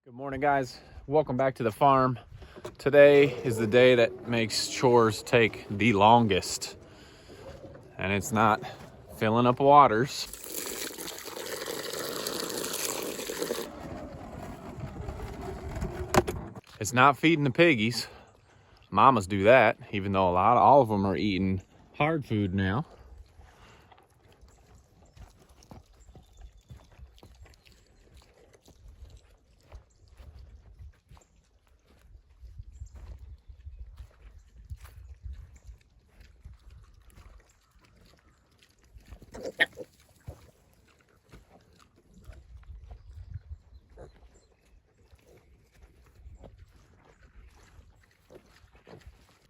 Good morning, guys. Welcome back to the farm. Today is the day that makes chores take the longest, and it's not filling up waters. It's not feeding the piggies. Mamas do that, even though all of them are eating hard food now.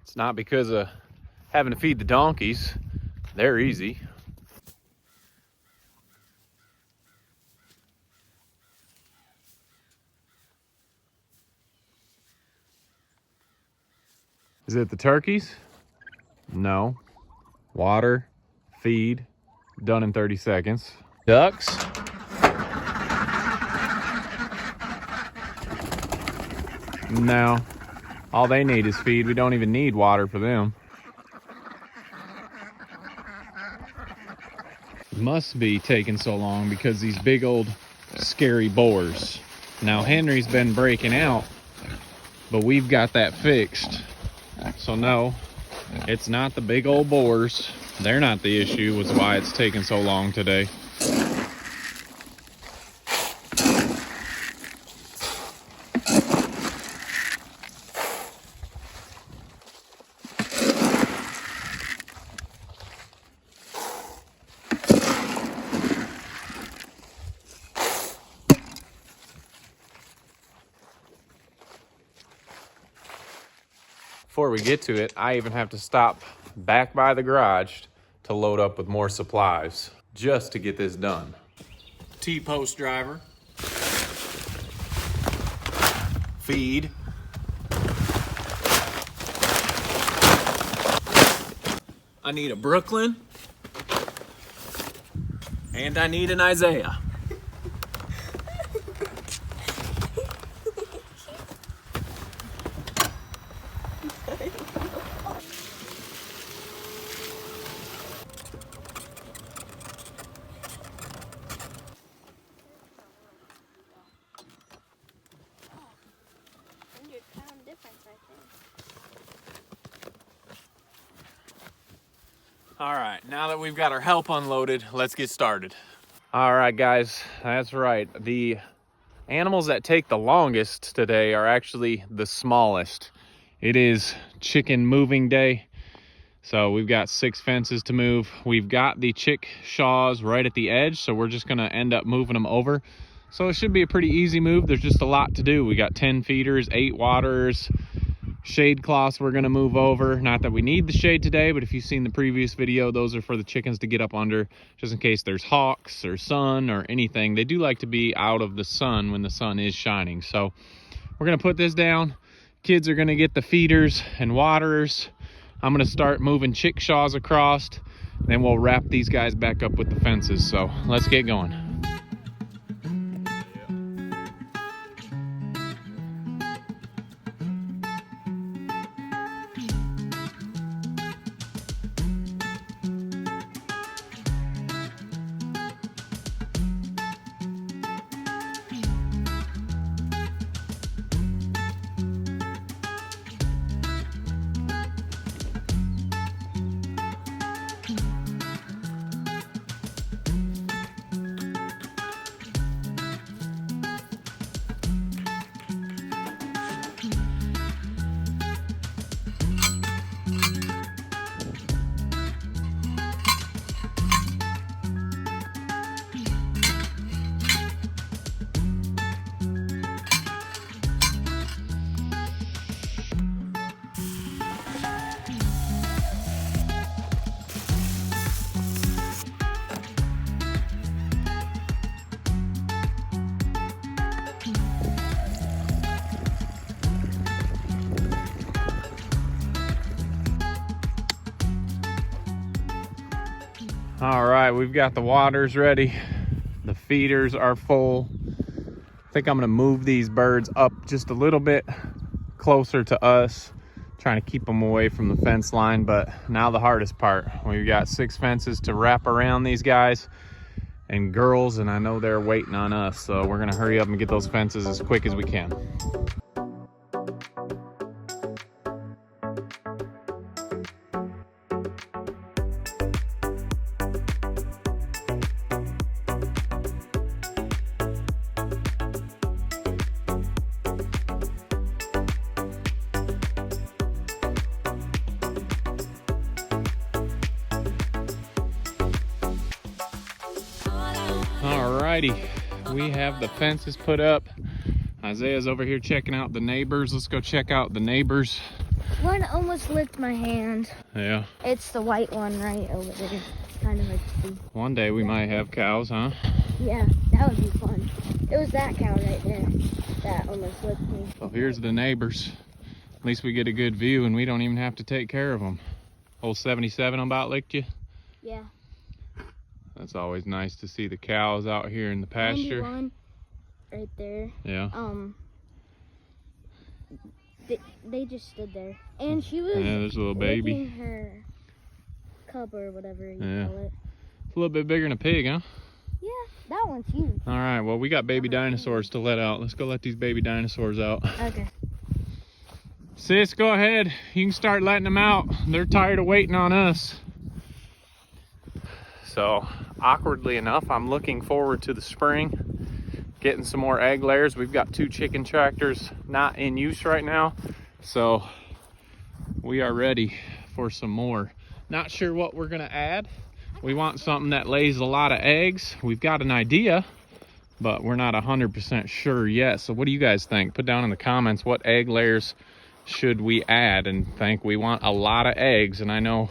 It's not because of having to feed the donkeys. They're easy. Is it the turkeys? No. Water, feed, done in 30 seconds. Ducks? No. All they need is feed. We don't even need water for them. It must be taking so long because these big old scary boars. Now Henry's been breaking out, but we've got that fixed. So no, it's not the big old boars. They're not the issue with why it's taking so long today. Before we get to it, I even have to stop back by the garage to load up with more supplies just to get this done. T-post driver. Feed. I need a Brooklyn. And I need an Isaiah. All right, now that we've got our help unloaded, let's get started. All right, guys, that's right. The animals that take the longest today are actually the smallest. It is chicken moving day. So we've got 6 fences to move. We've got the chores right at the edge, so we're just gonna end up moving them over. So it should be a pretty easy move. There's just a lot to do. We got 10 feeders, 8 waterers, shade cloths we're gonna move over. Not that we need the shade today, but if you've seen the previous video, those are for the chickens to get up under, just in case there's hawks or sun or anything. They do like to be out of the sun when the sun is shining. So we're gonna put this down. Kids are gonna get the feeders and waterers. I'm gonna start moving chores across, then we'll wrap these guys back up with the fences. So let's get going. All right, we've got the waters ready. The feeders are full. I think I'm gonna move these birds up just a little bit closer to us, trying to keep them away from the fence line. But now the hardest part, we've got 6 fences to wrap around these guys and girls, and I know they're waiting on us, so we're gonna hurry up and get those fences as quick as we can. Alrighty, we have the fences put up. Isaiah's over here checking out the neighbors. Let's go check out the neighbors. One almost licked my hand. Yeah. It's the white one right over there. Kind of like one day we might have cows, huh? Yeah, that would be fun. It was that cow right there that almost licked me. So here's the neighbors. At least we get a good view and we don't even have to take care of them. Old 77 about licked you? Yeah. That's always nice to see the cows out here in the pasture. 91 right there. Yeah. They just stood there, and she was there's a little baby. licking her cub or whatever you call it. It's a little bit bigger than a pig, huh? Yeah, that one's huge. All right, well, we got baby dinosaurs to let out. Let's go let these baby dinosaurs out. Okay. Sis, go ahead. You can start letting them out. They're tired of waiting on us. So, awkwardly enough, I'm looking forward to the spring, getting some more egg layers. We've got 2 chicken tractors not in use right now, so we are ready for some more. Not sure what we're gonna add. We want something that lays a lot of eggs. We've got an idea, but we're not 100% sure yet. So what do you guys think? Put down in the comments what egg layers should we add and think. We want a lot of eggs, and I know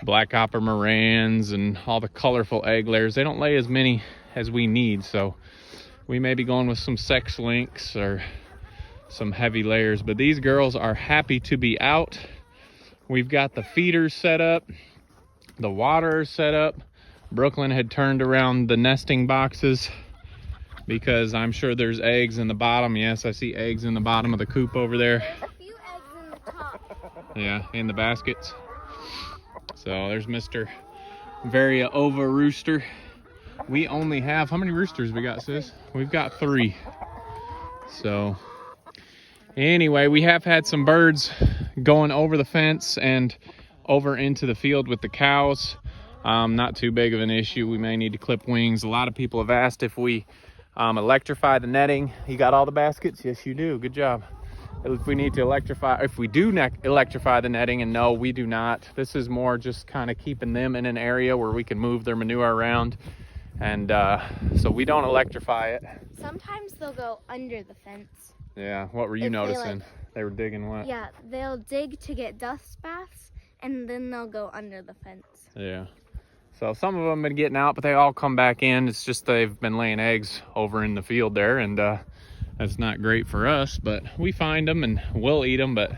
black copper morans and all the colorful egg layers, they don't lay as many as we need, so we may be going with some sex links or some heavy layers. But these girls are happy to be out. We've got the feeders set up, the water is set up. Brooklyn had turned around the nesting boxes because I'm sure there's eggs in the bottom. Yes, I see eggs in the bottom of the coop over there. There's a few eggs in the top. Yeah, in the baskets. So there's Mr. Varia Ova Rooster. We only have, how many roosters we got, sis? We've got 3. So anyway, we have had some birds going over the fence and over into the field with the cows. Not too big of an issue. We may need to clip wings. A lot of people have asked if we electrify the netting. You got all the baskets? Yes, you do. Good job. If we need to electrify, if we do electrify the netting, and no, we do not. This is more just kind of keeping them in an area where we can move their manure around. And so we don't electrify it. Sometimes they'll go under the fence. Yeah, what were you noticing? They were digging what? Yeah, they'll dig to get dust baths, and then they'll go under the fence. Yeah. So some of them have been getting out, but they all come back in. It's just they've been laying eggs over in the field there, and that's not great for us, but we find them and we'll eat them, but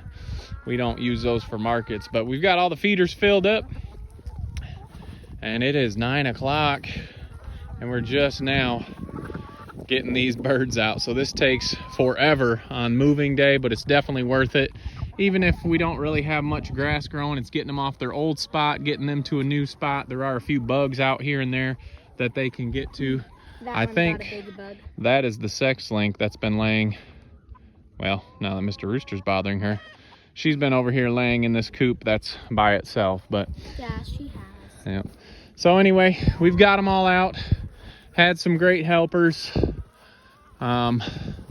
we don't use those for markets. But we've got all the feeders filled up, and it is 9 o'clock, and we're just now getting these birds out. So this takes forever on moving day, but it's definitely worth it. Even if we don't really have much grass growing, it's getting them off their old spot, getting them to a new spot. There are a few bugs out here and there that they can get to. I think that is the sex link that's been laying. Well, now that Mr. Rooster's bothering her, she's been over here laying in this coop that's by itself. But yeah, she has. Yeah. So anyway, we've got them all out. Had some great helpers.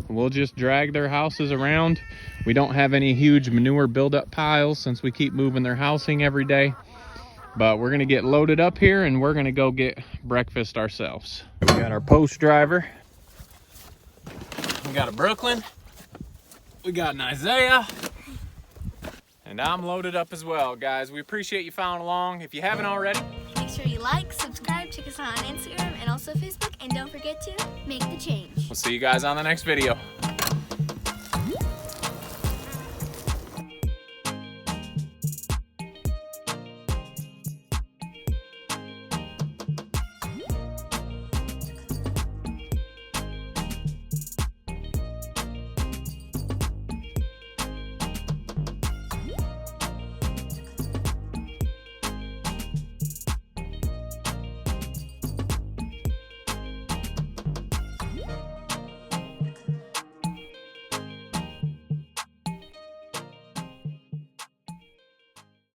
We'll just drag their houses around. We don't have any huge manure buildup piles since we keep moving their housing every day. But we're gonna get loaded up here and we're gonna go get breakfast ourselves. We got our post driver. We got a Brooklyn. We got an Isaiah. And I'm loaded up as well, guys. We appreciate you following along. If you haven't already, make sure you like, subscribe, check us out on Instagram and also Facebook, and don't forget to make the change. We'll see you guys on the next video.